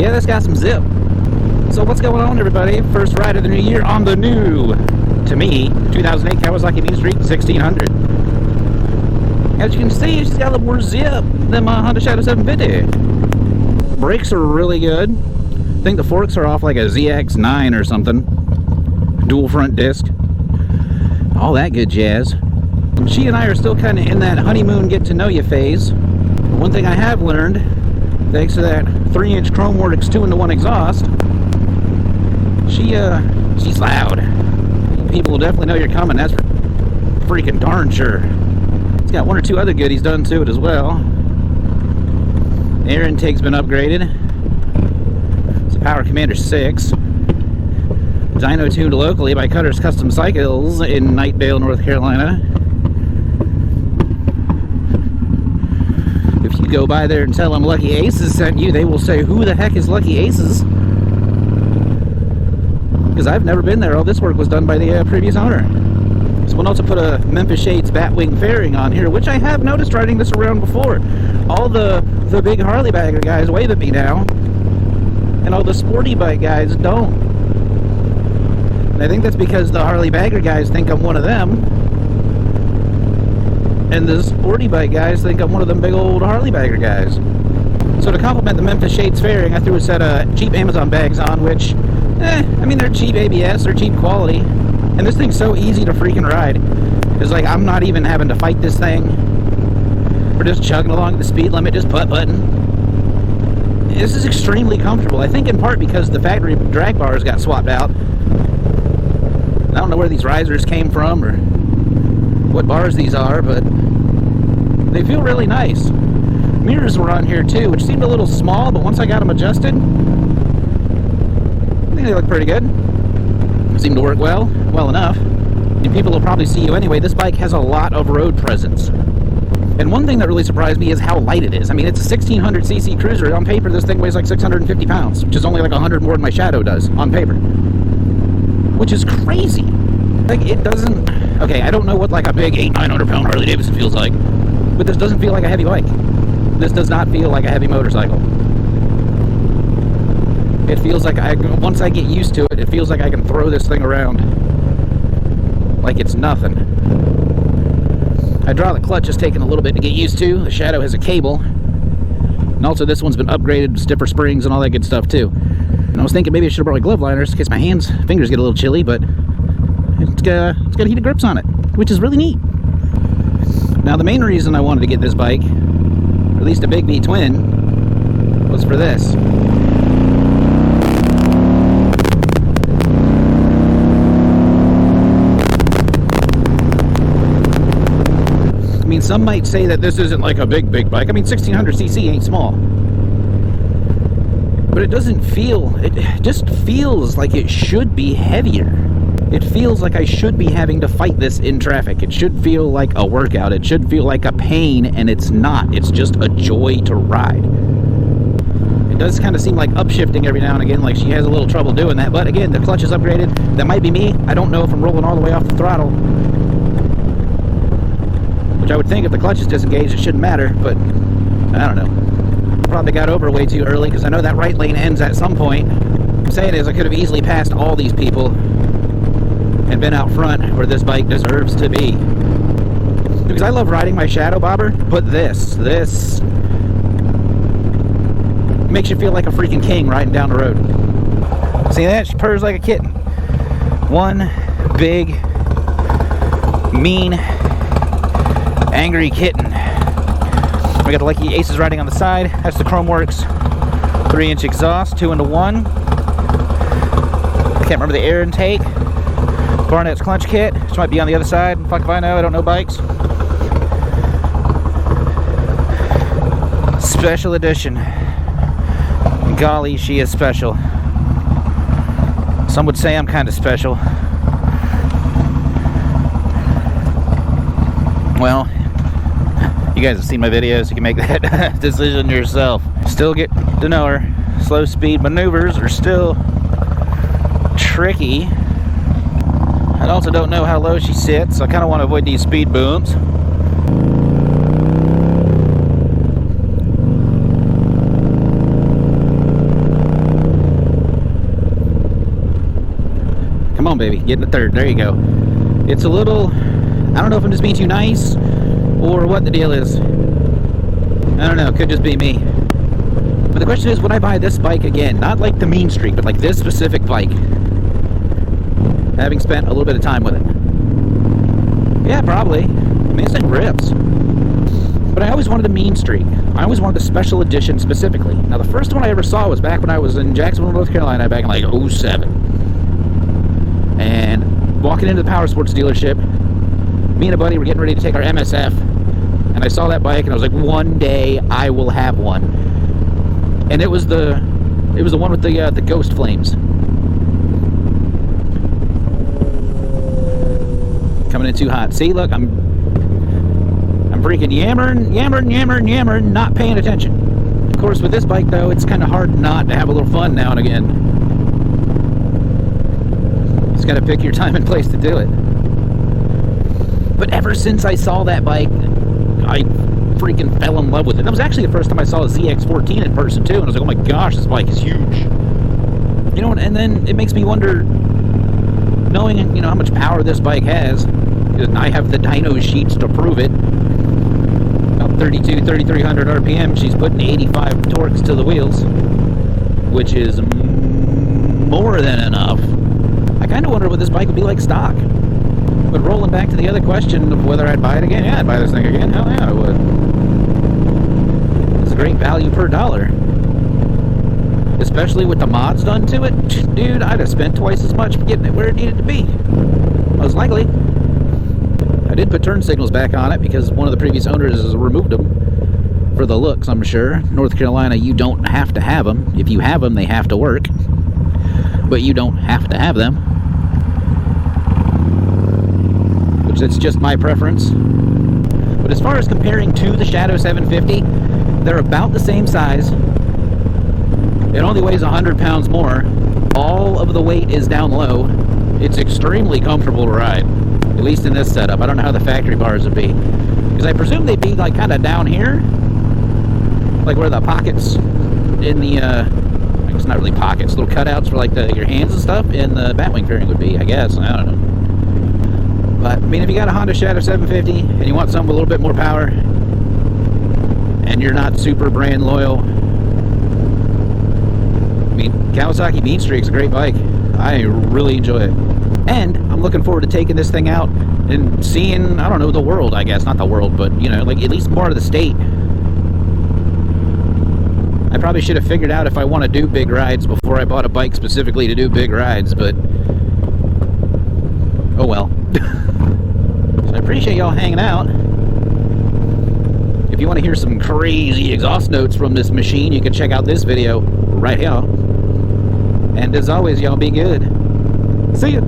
Yeah, that's got some zip. So what's going on, everybody? First ride of the new year on the new, to me, 2008 Kawasaki Mean Streak 1600. As you can see, she's got a little more zip than my Honda Shadow 750. Brakes are really good. I think the forks are off like a ZX9 or something. Dual front disc. All that good jazz. She and I are still kind of in that honeymoon get-to-know-you phase. One thing I have learned, thanks to that 3-inch Chromeworks 2-in-1 exhaust, she's loud. People will definitely know you're coming, that's for freaking darn sure. It's got one or two other goodies done to it as well. Air intake's been upgraded. It's a Power Commander 6. Dyno tuned locally by Cutter's Custom Cycles in Knightdale, North Carolina. If you go by there and tell them Lucky Aces sent you, they will say, who the heck is Lucky Aces? Because I've never been there. All this work was done by the previous owner. Someone also put a Memphis Shades Batwing fairing on here, which I have noticed riding this around before. All the big Harley bagger guys wave at me now, and all the sporty bike guys don't. And I think that's because the Harley bagger guys think I'm one of them, and the sporty bike guys think I'm one of them big old Harley bagger guys. So to compliment the Memphis Shades fairing, I threw a set of cheap Amazon bags on, which, I mean, they're cheap ABS, they're cheap quality. And this thing's so easy to freaking ride. It's like I'm not even having to fight this thing. We're just chugging along the speed limit, just putt-putting. This is extremely comfortable. I think in part because the factory drag bars got swapped out. I don't know where these risers came from or what bars these are, but they feel really nice. Mirrors were on here too, which seemed a little small, but once I got them adjusted, I think they look pretty good. Seem to work well enough. And people will probably see you anyway. This bike has a lot of road presence. And one thing that really surprised me is how light it is. I mean, it's a 1600cc cruiser. On paper, this thing weighs like 650 pounds, which is only like 100 more than my Shadow does on paper. Which is crazy. Like, it doesn't... Okay, I don't know what like a big 800-900 pound Harley Davidson feels like, but this doesn't feel like a heavy bike. This does not feel like a heavy motorcycle. It feels like once I get used to it, it feels like I can throw this thing around like it's nothing. Hydraulic clutch is taking a little bit to get used to. The Shadow has a cable. And also this one's been upgraded, stiffer springs and all that good stuff too. And I was thinking maybe I should have brought my glove liners in case my fingers get a little chilly, but it's got heated grips on it, which is really neat. Now the main reason I wanted to get this bike, or at least a Big B twin, was for this. I mean, some might say that this isn't like a big bike. I mean, 1600cc ain't small. But it doesn't feel, it just feels like it should be heavier. It feels like I should be having to fight this in traffic. It should feel like a workout. It should feel like a pain, and it's not. It's just a joy to ride. It does kind of seem like upshifting every now and again, like she has a little trouble doing that. But again, the clutch is upgraded. That might be me. I don't know if I'm rolling all the way off the throttle. Which I would think if the clutch is disengaged, it shouldn't matter, but I don't know. Probably got over way too early because I know that right lane ends at some point. What I'm saying is I could have easily passed all these people and been out front where this bike deserves to be. Because I love riding my Shadow Bobber, but this makes you feel like a freaking king riding down the road. See that? She purrs like a kitten. One big, mean, angry kitten. We got the Lucky Aces riding on the side. That's the Chromeworks 3-inch exhaust, 2-in-1. I can't remember the air intake. Barnett's clutch kit, which might be on the other side. Fuck if I know, I don't know bikes. Special edition. Golly, she is special. Some would say I'm kind of special. Well, you guys have seen my videos, you can make that decision yourself. Still get to know her. Slow speed maneuvers are still tricky. I also don't know how low she sits, so I kind of want to avoid these speed bumps. Come on, baby. Get in the third. There you go. It's a little... I don't know if I'm just being too nice or what the deal is. I don't know. It could just be me. But the question is, would I buy this bike again? Not like the Mean Streak, but like this specific bike. Having spent a little bit of time with it. Yeah, probably. I mean, this thing rips. But I always wanted a Mean Streak. I always wanted a special edition specifically. Now, the first one I ever saw was back when I was in Jacksonville, North Carolina, back in like 07. And walking into the power sports dealership, me and a buddy were getting ready to take our MSF. And I saw that bike and I was like, one day I will have one. And it was the one with the ghost flames. Coming in too hot. See, look, I'm freaking yammering, not paying attention. Of course, with this bike, though, it's kind of hard not to have a little fun now and again. Just got to pick your time and place to do it. But ever since I saw that bike, I freaking fell in love with it. That was actually the first time I saw a ZX14 in person, too, and I was like, oh my gosh, this bike is huge. You know, and then it makes me wonder, knowing, you know, how much power this bike has, and I have the dyno sheets to prove it. About 3,300 RPM, she's putting 85 torques to the wheels, which is more than enough. I kind of wonder what this bike would be like stock. But rolling back to the other question of whether I'd buy it again, yeah, I'd buy this thing again. Hell yeah, I would. It's a great value per dollar. Especially with the mods done to it. Dude, I'd have spent twice as much for getting it where it needed to be. Most likely. I did put turn signals back on it because one of the previous owners has removed them for the looks, I'm sure. North Carolina, you don't have to have them. If you have them, they have to work. But you don't have to have them. Which that's just my preference. But as far as comparing to the Shadow 750, they're about the same size. It only weighs 100 pounds more. All of the weight is down low. It's extremely comfortable to ride. At least in this setup. I don't know how the factory bars would be. Because I presume they'd be like kind of down here. Like where the pockets in the, I guess not really pockets, little cutouts for like your hands and stuff in the Batwing fairing would be, I guess. I don't know. But, I mean, if you got a Honda Shadow 750 and you want something with a little bit more power and you're not super brand loyal, I mean, Kawasaki Mean Streak is a great bike. I really enjoy it. And I'm looking forward to taking this thing out and seeing, I don't know, the world, I guess. Not the world, but, you know, like at least more of the state. I probably should have figured out if I want to do big rides before I bought a bike specifically to do big rides, but oh well. So I appreciate y'all hanging out. If you want to hear some crazy exhaust notes from this machine, you can check out this video right here. And as always, y'all be good. See ya!